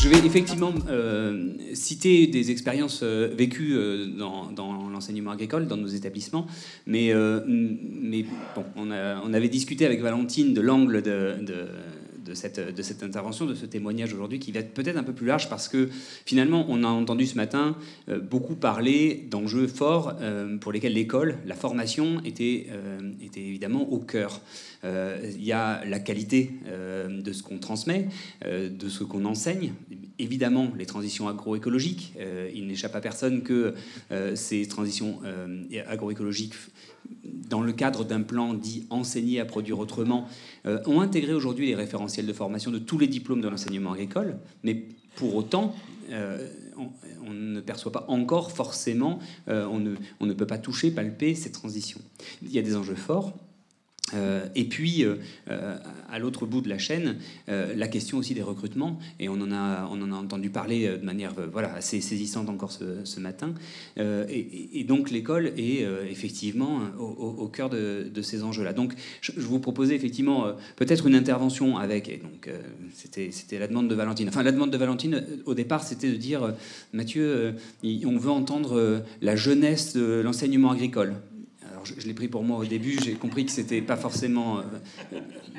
Je vais effectivement citer des expériences vécues dans l'enseignement agricole, dans nos établissements, mais bon, on avait discuté avec Valentine de l'angle de cette intervention, de ce témoignage aujourd'hui, qui va être peut-être un peu plus large, parce que finalement, on a entendu ce matin beaucoup parler d'enjeux forts pour lesquels l'école, la formation, était évidemment au cœur. Il y a la qualité de ce qu'on transmet, de ce qu'on enseigne, évidemment les transitions agroécologiques. Il n'échappe à personne que ces transitions agroécologiques, dans le cadre d'un plan dit enseigner à produire autrement, ont intégré aujourd'hui les référentiels de formation de tous les diplômes de l'enseignement agricole, mais pour autant, on ne perçoit pas encore forcément, on ne peut pas toucher, palper ces transitions. Il y a des enjeux forts. Et puis, à l'autre bout de la chaîne, la question aussi des recrutements, et on en a entendu parler de manière assez saisissante encore ce matin. Et donc l'école est effectivement au cœur de ces enjeux-là. Donc je vous proposais effectivement peut-être une intervention avec, et donc c'était la demande de Valentine. Enfin, la demande de Valentine, au départ, c'était de dire, Mathieu, on veut entendre la jeunesse de l'enseignement agricole. Je l'ai pris pour moi au début, j'ai compris que c'était pas forcément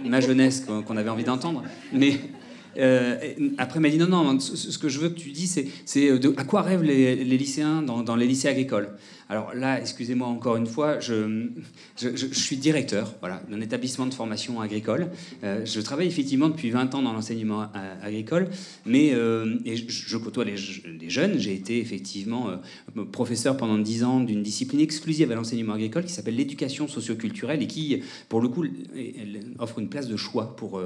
ma jeunesse qu'on avait envie d'entendre, mais après elle m'a dit non, ce que je veux que tu dis, c'est à quoi rêvent les lycéens dans les lycées agricoles. Alors là, excusez-moi encore une fois, je suis directeur d'un établissement de formation agricole. Je travaille effectivement depuis 20 ans dans l'enseignement agricole, mais et je côtoie les jeunes. J'ai été effectivement professeur pendant 10 ans d'une discipline exclusive à l'enseignement agricole qui s'appelle l'éducation socio-culturelle et qui, pour le coup, elle offre une place de choix pour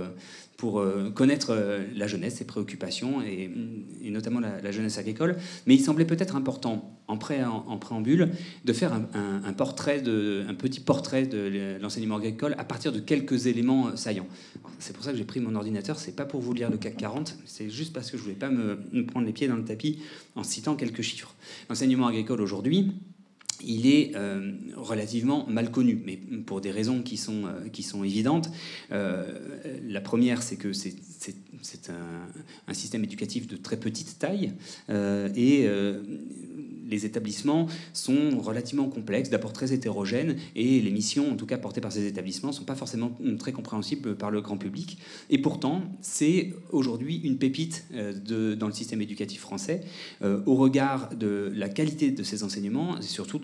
connaître la jeunesse, ses préoccupations, et notamment la jeunesse agricole. Mais il semblait peut-être important, en préambule, de faire un petit portrait de l'enseignement agricole à partir de quelques éléments saillants. C'est pour ça que j'ai pris mon ordinateur, c'est pas pour vous lire le CAC 40, c'est juste parce que je voulais pas me prendre les pieds dans le tapis en citant quelques chiffres. L'enseignement agricole aujourd'hui, il est relativement mal connu, mais pour des raisons qui sont évidentes. La première, c'est que c'est un système éducatif de très petite taille, et les établissements sont relativement complexes, d'abord très hétérogènes, et les missions, en tout cas portées par ces établissements, ne sont pas forcément très compréhensibles par le grand public. Et pourtant, c'est aujourd'hui une pépite dans le système éducatif français, au regard de la qualité de ses enseignements, et surtout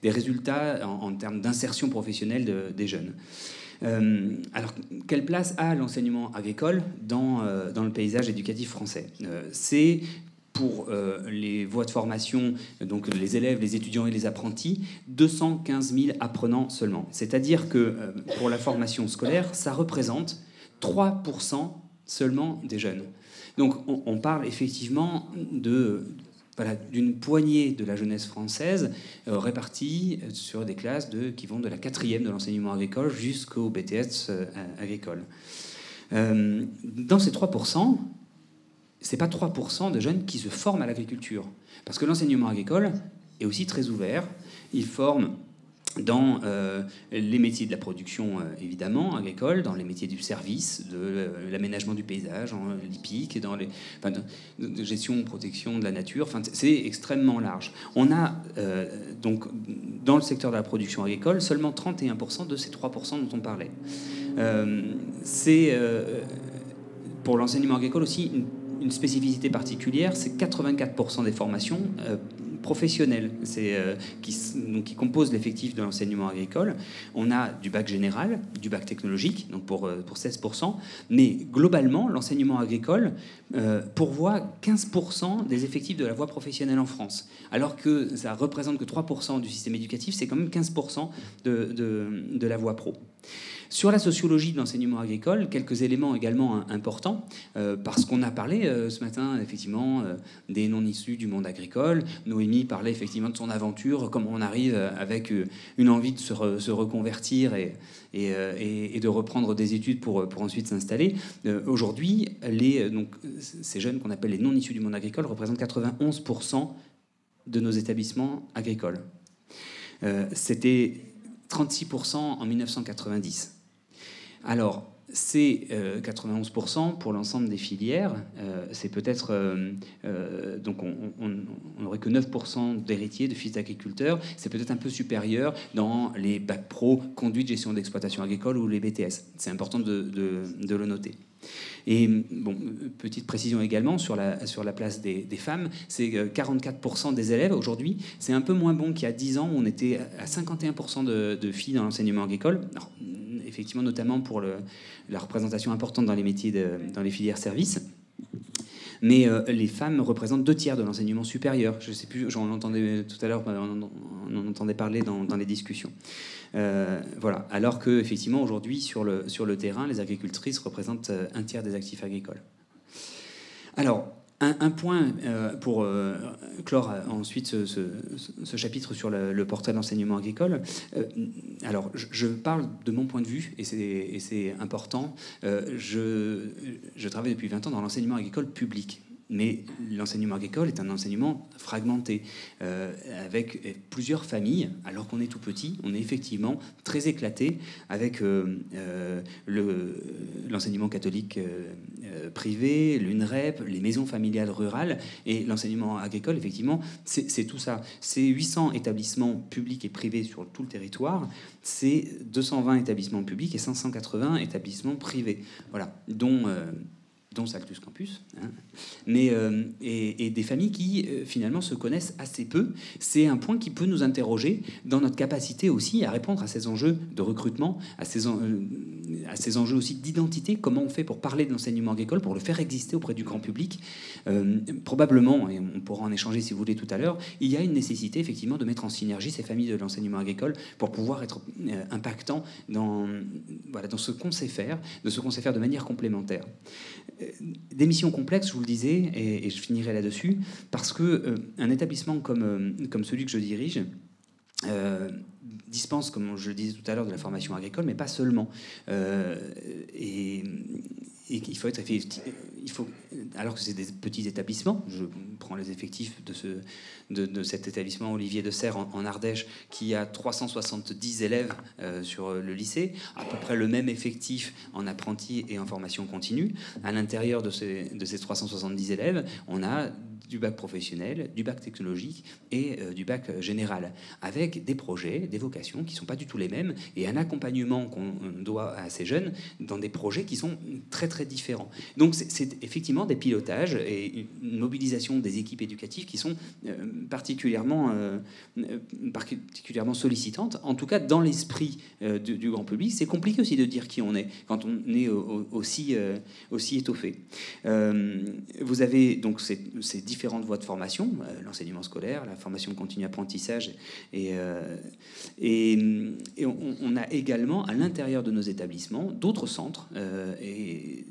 des résultats en termes d'insertion professionnelle des jeunes. Alors, quelle place a l'enseignement agricole dans le paysage éducatif français ? C'est pour les voies de formation, donc les élèves, les étudiants et les apprentis, 215 000 apprenants seulement. C'est-à-dire que pour la formation scolaire, ça représente 3% seulement des jeunes. Donc on parle effectivement d'une poignée de la jeunesse française répartie sur des classes qui vont de la 4e de l'enseignement agricole jusqu'au BTS agricole. Dans ces 3%, c'est pas 3% de jeunes qui se forment à l'agriculture. Parce que l'enseignement agricole est aussi très ouvert. Il forme dans les métiers de la production, évidemment, agricole, dans les métiers du service, de l'aménagement du paysage, l'hippique, de gestion, protection de la nature. Enfin, c'est extrêmement large. On a, donc, dans le secteur de la production agricole, seulement 31% de ces 3% dont on parlait. C'est, pour l'enseignement agricole aussi, une spécificité particulière, c'est 84% des formations professionnelles qui composent l'effectif de l'enseignement agricole. On a du bac général, du bac technologique, donc pour 16%, mais globalement, l'enseignement agricole pourvoit 15% des effectifs de la voie professionnelle en France, alors que ça représente que 3% du système éducatif, c'est quand même 15% de la voie pro. Sur la sociologie de l'enseignement agricole, quelques éléments également importants, parce qu'on a parlé ce matin effectivement des non-issus du monde agricole. Noémie parlait effectivement de son aventure, comment on arrive avec une envie de se reconvertir et de reprendre des études pour ensuite s'installer. Aujourd'hui, ces jeunes qu'on appelle les non-issus du monde agricole représentent 91% de nos établissements agricoles. C'était 36% en 1990. Alors, c'est 91% pour l'ensemble des filières. C'est peut-être donc on n'aurait que 9% d'héritiers de fils d'agriculteurs. C'est peut-être un peu supérieur dans les bacs pro conduite gestion d'exploitation agricole ou les BTS. C'est important de le noter. Et bon, petite précision également sur la place des femmes, c'est 44% des élèves aujourd'hui. C'est un peu moins bon qu'il y a 10 ans où on était à 51% de filles dans l'enseignement agricole. Alors, effectivement, notamment pour la représentation importante dans les métiers, dans les filières services. Mais les femmes représentent 2 tiers de l'enseignement supérieur. Je ne sais plus, j'en entendais tout à l'heure, on en entendait parler dans les discussions. Voilà. Alors que effectivement aujourd'hui sur le terrain, les agricultrices représentent 1 tiers des actifs agricoles. Alors un point pour clore ensuite ce chapitre sur le portrait de l'enseignement agricole. Alors je parle de mon point de vue et c'est important. Je travaille depuis 20 ans dans l'enseignement agricole public. Mais l'enseignement agricole est un enseignement fragmenté, avec plusieurs familles. Alors qu'on est tout petit, on est effectivement très éclaté avec l'enseignement catholique privé, l'UNREP, les maisons familiales rurales. Et l'enseignement agricole, effectivement, c'est tout ça. C'est 800 établissements publics et privés sur tout le territoire. C'est 220 établissements publics et 580 établissements privés. Voilà, dont Saltus Campus, hein. Mais, et des familles qui finalement se connaissent assez peu. C'est un point qui peut nous interroger dans notre capacité aussi à répondre à ces enjeux de recrutement, à ces enjeux aussi d'identité. Comment on fait pour parler de l'enseignement agricole, pour le faire exister auprès du grand public. Probablement, et on pourra en échanger si vous voulez tout à l'heure, il y a une nécessité effectivement de mettre en synergie ces familles de l'enseignement agricole pour pouvoir être impactant dans ce qu'on sait faire, de manière complémentaire. Des missions complexes, je vous le disais, et je finirai là-dessus, parce que un établissement comme celui que je dirige dispense, comme je le disais tout à l'heure, de la formation agricole, mais pas seulement. Et il faut être alors que c'est des petits établissements, je prends les effectifs de cet établissement Olivier de Serres en Ardèche, qui a 370 élèves sur le lycée, à peu près le même effectif en apprentis et en formation continue. À l'intérieur de ces 370 élèves, on a du bac professionnel, du bac technologique et du bac général, avec des projets, des vocations qui ne sont pas du tout les mêmes, et un accompagnement qu'on doit à ces jeunes dans des projets qui sont très très différents. Donc c'est effectivement des pilotages et une mobilisation des équipes éducatives qui sont particulièrement sollicitantes, en tout cas dans l'esprit du grand public. C'est compliqué aussi de dire qui on est quand on est aussi étoffé. Vous avez donc ces différentes voies de formation, l'enseignement scolaire, la formation continue apprentissage, et on a également à l'intérieur de nos établissements d'autres centres, et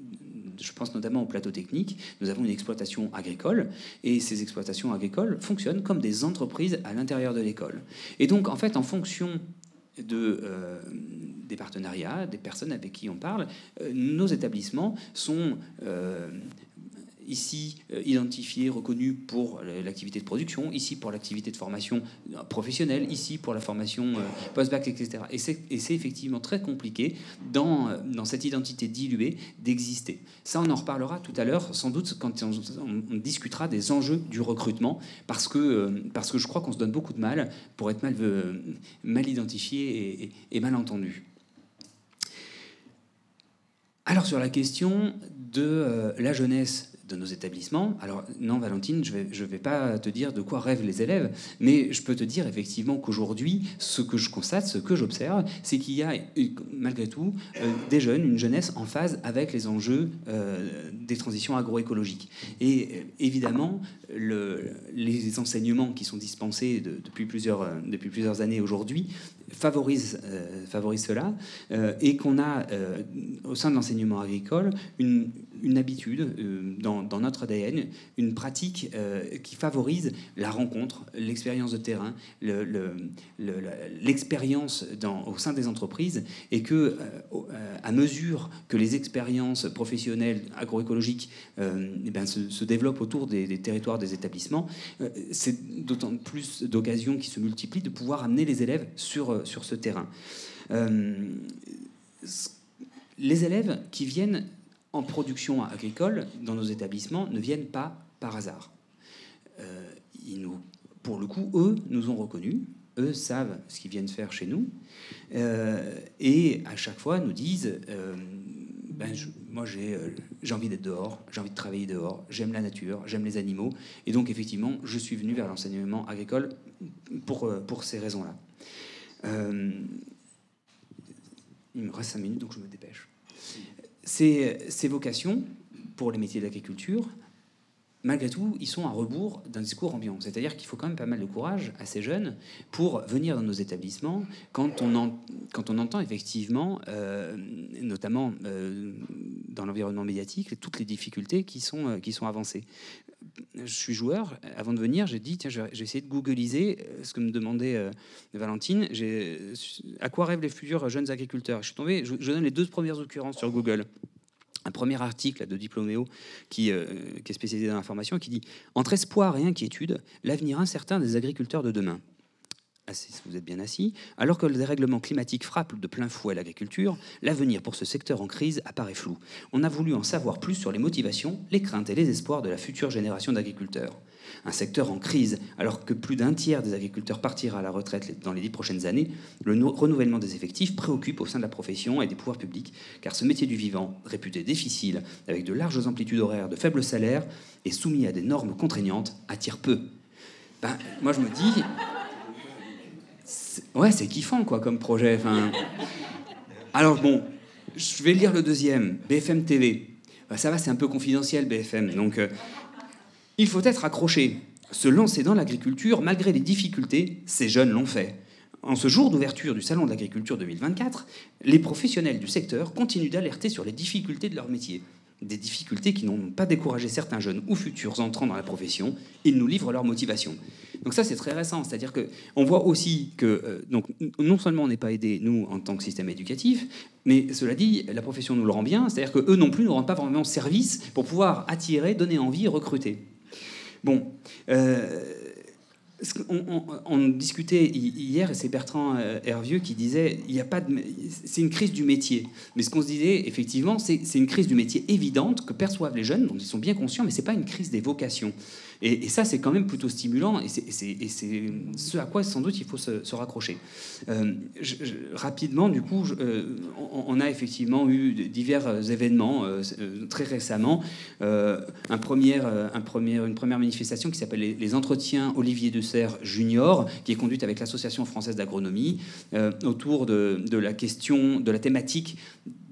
je pense notamment au plateau technique. Nous avons une exploitation agricole, et ces exploitations agricoles fonctionnent comme des entreprises à l'intérieur de l'école. Et donc, en fait, en fonction des partenariats, des personnes avec qui on parle, nos établissements sont ici identifiés, reconnus pour l'activité de production, ici pour l'activité de formation professionnelle, ici pour la formation post-bac, etc. Et c'est effectivement très compliqué dans cette identité diluée d'exister. Ça, on en reparlera tout à l'heure, sans doute, quand on discutera des enjeux du recrutement, parce que je crois qu'on se donne beaucoup de mal pour être mal identifié et mal entendu. Alors, sur la question de la jeunesse de nos établissements. Alors non, Valentine, je vais pas te dire de quoi rêvent les élèves, mais je peux te dire effectivement qu'aujourd'hui, ce que je constate, ce que j'observe, c'est qu'il y a malgré tout des jeunes, une jeunesse en phase avec les enjeux des transitions agroécologiques. Et évidemment, les enseignements qui sont dispensés depuis plusieurs années aujourd'hui favorisent cela, et qu'on a au sein de l'enseignement agricole une habitude dans notre ADN, une pratique qui favorise la rencontre, l'expérience de terrain, l'expérience au sein des entreprises, et que à mesure que les expériences professionnelles agroécologiques se développent autour des territoires des établissements, c'est d'autant plus d'occasions qui se multiplient de pouvoir amener les élèves sur ce terrain. les élèves qui viennent en production agricole dans nos établissements ne viennent pas par hasard. Pour le coup, eux nous ont reconnus, eux savent ce qu'ils viennent faire chez nous, et à chaque fois nous disent moi j'ai envie d'être dehors, j'ai envie de travailler dehors, j'aime la nature, j'aime les animaux, et donc effectivement je suis venu vers l'enseignement agricole pour ces raisons-là. Il me reste 5 minutes, donc je me dépêche. Ces vocations pour les métiers de l'agriculture, malgré tout, ils sont à rebours d'un discours ambiant. C'est-à-dire qu'il faut quand même pas mal de courage à ces jeunes pour venir dans nos établissements quand on entend effectivement, notamment dans l'environnement médiatique, toutes les difficultés qui sont avancées. Je suis joueur. Avant de venir, j'ai dit, tiens, j'ai essayé de googliser ce que me demandait Valentine. À quoi rêvent les futurs jeunes agriculteurs? Je suis tombé, je donne les 2 premières occurrences sur Google. Un premier article de Diploméo qui est spécialisé dans l'information, qui dit « Entre espoir et inquiétude, l'avenir incertain des agriculteurs de demain ». Vous êtes bien assis. Alors que le dérèglement climatique frappe de plein fouet l'agriculture, l'avenir pour ce secteur en crise apparaît flou. On a voulu en savoir plus sur les motivations, les craintes et les espoirs de la future génération d'agriculteurs. Un secteur en crise, alors que plus d'un tiers des agriculteurs partira à la retraite dans les 10 prochaines années, le renouvellement des effectifs préoccupe au sein de la profession et des pouvoirs publics, car ce métier du vivant, réputé difficile, avec de larges amplitudes horaires, de faibles salaires et soumis à des normes contraignantes, attire peu. Moi je me dis... Ouais, c'est kiffant, quoi, comme projet. Enfin... Alors, bon, je vais lire le deuxième, BFM TV. Ça va, c'est un peu confidentiel, BFM. Donc, il faut être accroché. Se lancer dans l'agriculture, malgré les difficultés, ces jeunes l'ont fait. En ce jour d'ouverture du Salon de l'Agriculture 2024, les professionnels du secteur continuent d'alerter sur les difficultés de leur métier. Des difficultés qui n'ont pas découragé certains jeunes ou futurs entrants dans la profession. Ils nous livrent leur motivation. Donc ça, c'est très récent. C'est-à-dire qu'on voit aussi que donc, non seulement on n'est pas aidé, nous, en tant que système éducatif, mais cela dit, la profession nous le rend bien. C'est-à-dire qu'eux non plus ne rendent pas vraiment service pour pouvoir attirer, donner envie, recruter. Bon... On discutait hier, et c'est Bertrand Hervieux qui disait c'est une crise du métier. Mais ce qu'on se disait, effectivement, c'est une crise du métier évidente que perçoivent les jeunes, dont ils sont bien conscients, mais c'est pas une crise des vocations. Et ça, c'est quand même plutôt stimulant, et c'est ce à quoi, sans doute, il faut se raccrocher. Rapidement, du coup, on a effectivement eu divers événements très récemment. Une première manifestation qui s'appelle les entretiens Olivier de Serres Junior, qui est conduite avec l'Association française d'agronomie, autour de la question, de la thématique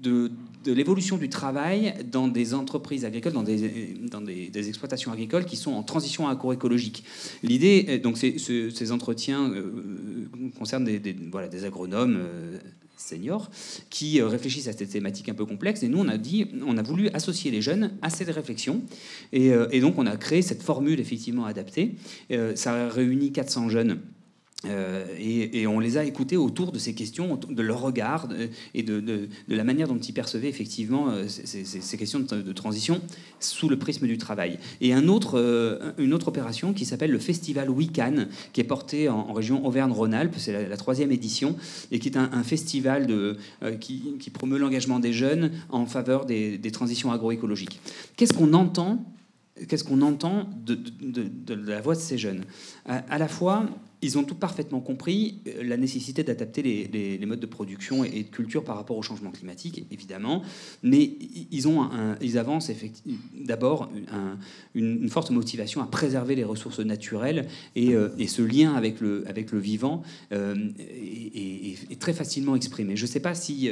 de l'évolution du travail dans des entreprises agricoles, dans des exploitations agricoles qui sont en transition agroécologique. L'idée, donc, ces entretiens concernent des agronomes seniors qui réfléchissent à cette thématique un peu complexe. Et nous, on a voulu associer les jeunes à cette réflexion. Et donc, on a créé cette formule effectivement adaptée. Ça réunit 400 jeunes. Et on les a écoutés autour de ces questions, de leur regard et de la manière dont ils percevaient effectivement ces questions de transition sous le prisme du travail. Et une autre opération qui s'appelle le Festival WeCan, qui est porté en région Auvergne-Rhône-Alpes, c'est la 3e édition, et qui est un festival qui promeut l'engagement des jeunes en faveur des transitions agroécologiques. Qu'est-ce qu'on entend de la voix de ces jeunes? À la fois, ils ont tout parfaitement compris la nécessité d'adapter les modes de production et de culture par rapport au changement climatique, évidemment, mais ils avancent d'abord une forte motivation à préserver les ressources naturelles, et ce lien avec le vivant est très facilement exprimé. Je ne sais pas si...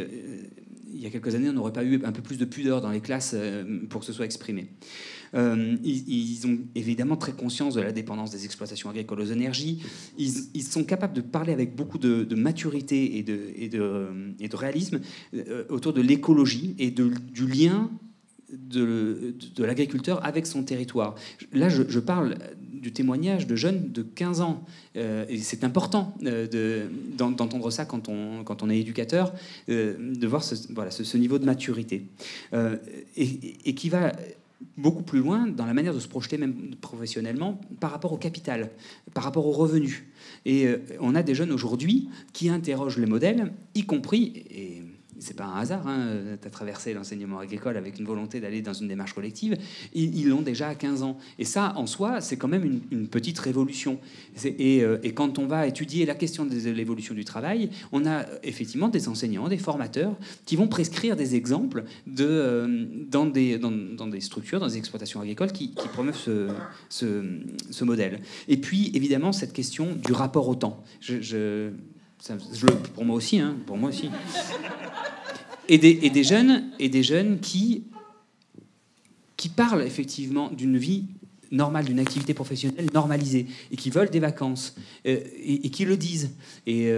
il y a quelques années, on n'aurait pas eu un peu plus de pudeur dans les classes pour que ce soit exprimé. Ils ont évidemment très conscience de la dépendance des exploitations agricoles aux énergies. Ils sont capables de parler avec beaucoup de maturité et de réalisme autour de l'écologie et du lien de l'agriculteur avec son territoire. Là, je parle du témoignage de jeunes de 15 ans. Et c'est important d'entendre ça quand on est éducateur, de voir ce niveau de maturité. Et qui va beaucoup plus loin dans la manière de se projeter même professionnellement par rapport au capital, par rapport aux revenus. Et on a des jeunes aujourd'hui qui interrogent les modèles, y compris... Et c'est pas un hasard, hein, tu as traversé l'enseignement agricole avec une volonté d'aller dans une démarche collective, ils l'ont déjà à 15 ans. Et ça, en soi, c'est quand même une petite révolution. Et quand on va étudier la question de l'évolution du travail, on a effectivement des enseignants, des formateurs qui vont prescrire des exemples dans des structures, dans des exploitations agricoles qui promeuvent ce modèle. Et puis, évidemment, cette question du rapport au temps. Pour moi aussi, hein, pour moi aussi. Et des jeunes qui parlent effectivement d'une vie normale, d'une activité professionnelle normalisée, et qui veulent des vacances, et qui le disent. Et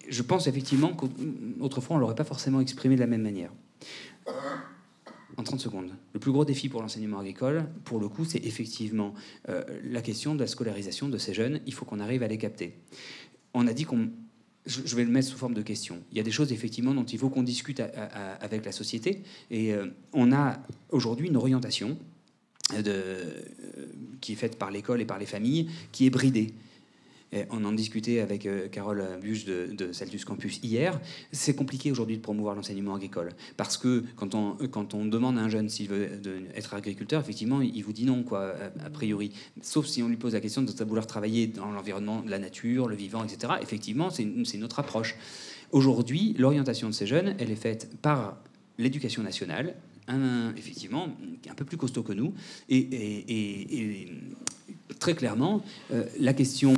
je pense effectivement qu'autrefois, on ne l'aurait pas forcément exprimé de la même manière. En 30 secondes. Le plus gros défi pour l'enseignement agricole, pour le coup, c'est effectivement la question de la scolarisation de ces jeunes. Il faut qu'on arrive à les capter. On a dit qu'on... Je vais le mettre sous forme de question. Il y a des choses, effectivement, dont il faut qu'on discute avec la société. Et on a aujourd'hui une orientation qui est faite par l'école et par les familles, qui est bridée. Et on en discutait avec Carole Buche de Celtus Campus hier. C'est compliqué aujourd'hui de promouvoir l'enseignement agricole. Parce que quand on demande à un jeune s'il veut être agriculteur, effectivement, il vous dit non, quoi, a priori. Sauf si on lui pose la question de vouloir travailler dans l'environnement de la nature, le vivant, etc. Effectivement, c'est une autre approche. Aujourd'hui, l'orientation de ces jeunes, elle est faite par l'éducation nationale, effectivement, un peu plus costaud que nous, et très clairement, la question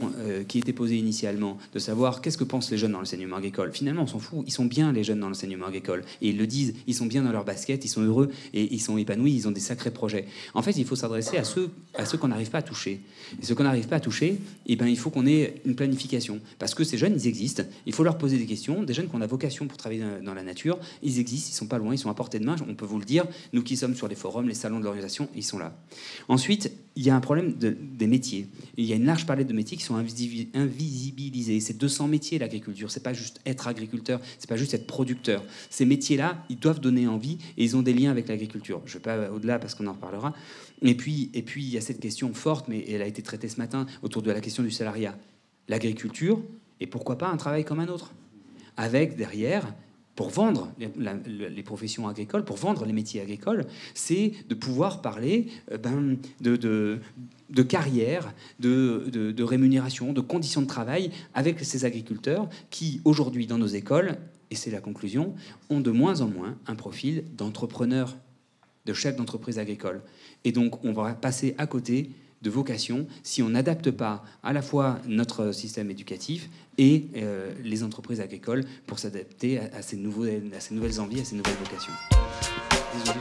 qui était posée initialement de savoir qu'est-ce que pensent les jeunes dans l'enseignement agricole, finalement on s'en fout, ils sont bien les jeunes dans l'enseignement agricole, et ils le disent, ils sont bien dans leur basket, ils sont heureux, et ils sont épanouis, ils ont des sacrés projets. En fait, il faut s'adresser à ceux qu'on n'arrive pas à toucher. Et ceux qu'on n'arrive pas à toucher, eh ben, il faut qu'on ait une planification, parce que ces jeunes, ils existent, il faut leur poser des questions, des jeunes qu'on a vocation pour travailler dans la nature, ils existent, ils sont pas loin, ils sont à portée de main, on peut vous le dire, nous qui sommes sur les forums, les salons de l'organisation, ils sont là. Ensuite, il y a un problème des métiers. Il y a une large palette de métiers qui sont invisibilisés. C'est 200 métiers, l'agriculture. C'est pas juste être agriculteur, c'est pas juste être producteur. Ces métiers-là, ils doivent donner envie et ils ont des liens avec l'agriculture. Je ne vais pas au-delà parce qu'on en reparlera. Et puis, il y a cette question forte, mais elle a été traitée ce matin, autour de la question du salariat. L'agriculture, et pourquoi pas un travail comme un autre, avec derrière... Pour vendre les professions agricoles, pour vendre les métiers agricoles, c'est de pouvoir parler de carrière, de rémunération, de conditions de travail avec ces agriculteurs qui, aujourd'hui, dans nos écoles, et c'est la conclusion, ont de moins en moins un profil d'entrepreneur, de chef d'entreprise agricole. Et donc, on va passer à côté de vocation si on n'adapte pas à la fois notre système éducatif et les entreprises agricoles pour s'adapter à ces nouvelles envies, à ces nouvelles vocations. Désolé.